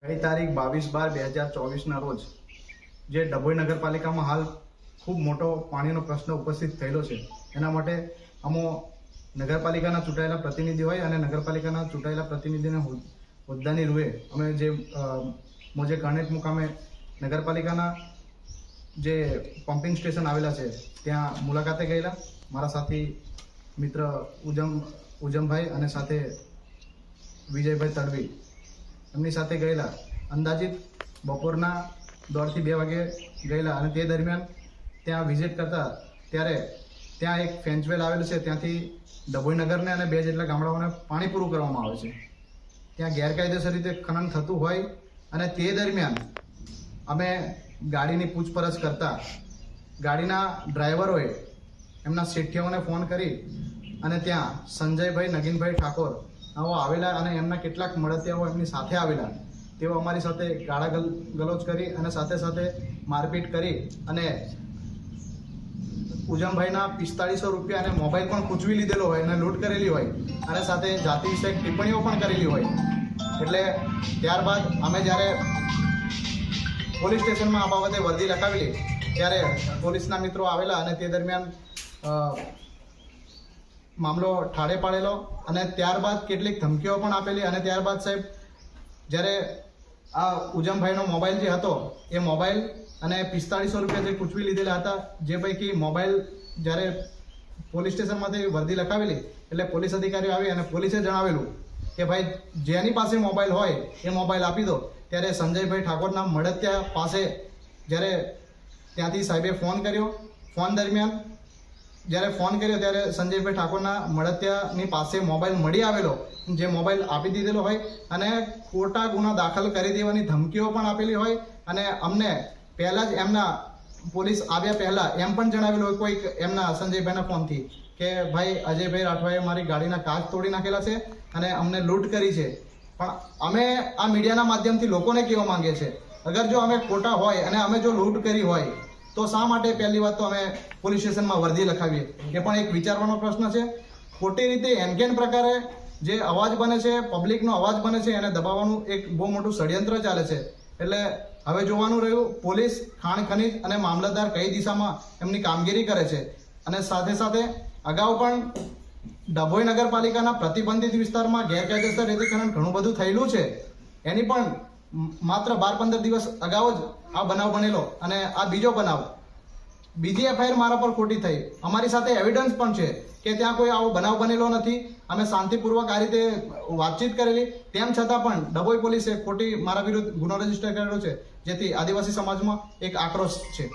ગઈ તારીખ 22/12/2024 રોજ જે ડભોઈ નગરપાલિકામાં હાલ ખૂબ મોટો પાણીનો પ્રશ્ન ઉપસ્થિત થયેલો છે, એના માટે અમો નગરપાલિકાના ચૂંટાયેલા પ્રતિનિધિ હોય અને નગરપાલિકાના ચૂંટાયેલા પ્રતિનિધિના હોદ્દાની રૂએ અમે જે મોજે કર્ણેટ મુકામે નગરપાલિકાના જે પમ્પિંગ સ્ટેશન આવેલા છે ત્યાં મુલાકાતે ગયેલા. મારા સાથી મિત્ર ઉજમભાઈ અને સાથે વિજયભાઈ તડવી એમની સાથે ગયેલા. અંદાજિત બપોરના 1:30 થી 2 વાગે ગયેલા અને તે દરમિયાન ત્યાં વિઝિટ કરતા ત્યારે ત્યાં એક ફેન્ચવેલ આવેલું છે, ત્યાંથી ડભોઈ નગરને અને 2 જેટલા ગામડાઓને પાણી પૂરું કરવામાં આવે છે. ત્યાં ગેરકાયદેસર રીતે ખનન થતું હોય અને તે દરમિયાન અમે ગાડીની પૂછપરછ કરતા ગાડીના ડ્રાઈવરોએ એમના શેઠિયાઓને ફોન કરી અને ત્યાં સંજયભાઈ નગીનભાઈ ઠાકોર આવો આવેલા અને એમના કેટલાક મળતિયાઓ એમની સાથે આવેલા. તેઓ અમારી સાથે ગાળા ગલોચ કરી અને સાથે સાથે મારપીટ કરી અને ઉજમભાઈના 4500 રૂપિયા અને મોબાઈલ પણ ખૂંચવી લીધેલો હોય અને લૂંટ કરેલી હોય અને સાથે જાતિ વિષયક ટિપ્પણીઓ પણ કરેલી હોય. એટલે ત્યારબાદ અમે જ્યારે પોલીસ સ્ટેશનમાં આ બાબતે વર્દી લખાવેલી ત્યારે પોલીસના મિત્રો આવેલા અને તે દરમિયાન મામલો ઠાળે પાડેલો અને ત્યારબાદ કેટલીક ધમકીઓ પણ આપેલી. અને ત્યારબાદ સાહેબ જ્યારે આ ઉજમભાઈનો મોબાઈલ જે હતો એ મોબાઈલ અને 4500 રૂપિયા જે પૂછવી લીધેલા હતા, જે પૈકી મોબાઈલ જ્યારે પોલીસ સ્ટેશનમાંથી વર્દી લખાવેલી એટલે પોલીસ અધિકારીઓ આવી અને પોલીસે જણાવેલું કે ભાઈ જેની પાસે મોબાઈલ હોય એ મોબાઈલ આપી દો. ત્યારે સંજયભાઈ ઠાકોરના મળતિયા પાસે જ્યારે ત્યાંથી સાહેબે ફોન કર્યો. ફોન દરમિયાન જ્યારે ફોન કર્યો ત્યારે સંજયભાઈ ઠાકોરના મળતિયાની પાસે મોબાઈલ મળી આવેલો, જે મોબાઈલ આપી દીધેલો હોય અને ખોટા ગુના દાખલ કરી દેવાની ધમકીઓ પણ આપેલી હોય. અને અમને પહેલાં જ એમના પોલીસ આવ્યા પહેલાં એમ પણ જણાવેલું હોય કોઈક એમના સંજયભાઈના ફોનથી કે ભાઈ અજયભાઈ રાઠવાએ મારી ગાડીના કાચ તોડી નાખેલા છે અને અમને લૂંટ કરી છે. પણ અમે આ મીડિયાના માધ્યમથી લોકોને કહેવા માંગીએ છીએ, અગર જો અમે ખોટા હોય અને અમે જો લૂંટ કરી હોય તો શા માટે પહેલી વાત તો અમે પોલીસ સ્ટેશનમાં વર્દી લખાવીએ? એ પણ એક વિચારવાનો પ્રશ્ન છે. ખોટી રીતે એનકેન પ્રકારે જે અવાજ બને છે, પબ્લિકનો અવાજ બને છે, એને દબાવવાનું એક બહુ મોટું ષડયંત્ર ચાલે છે. એટલે હવે જોવાનું રહ્યું પોલીસ, ખાણ ખનીજ અને મામલતદાર કઈ દિશામાં એમની કામગીરી કરે છે. અને સાથે સાથે અગાઉ પણ ડભોઈ નગરપાલિકાના પ્રતિબંધિત વિસ્તારમાં ગેરકાયદેસર રેતી ખનન ઘણું બધું થયેલું છે. એની પણ માત્ર 12-15 દિવસ અગાઉ જ આ બનાવ બનેલો અને આ બીજો બનાવ, બીજી એફઆઈઆર મારા પર ખોટી થઈ. અમારી સાથે એવિડન્સ પણ છે કે ત્યાં કોઈ આવો બનાવ બનેલો નથી. અમે શાંતિપૂર્વક આ રીતે વાતચીત કરેલી, તેમ છતાં પણ ડભોઈ પોલીસે ખોટી મારા વિરુદ્ધ ગુનો રજીસ્ટર કરેલો છે, જેથી આદિવાસી સમાજમાં એક આક્રોશ છે.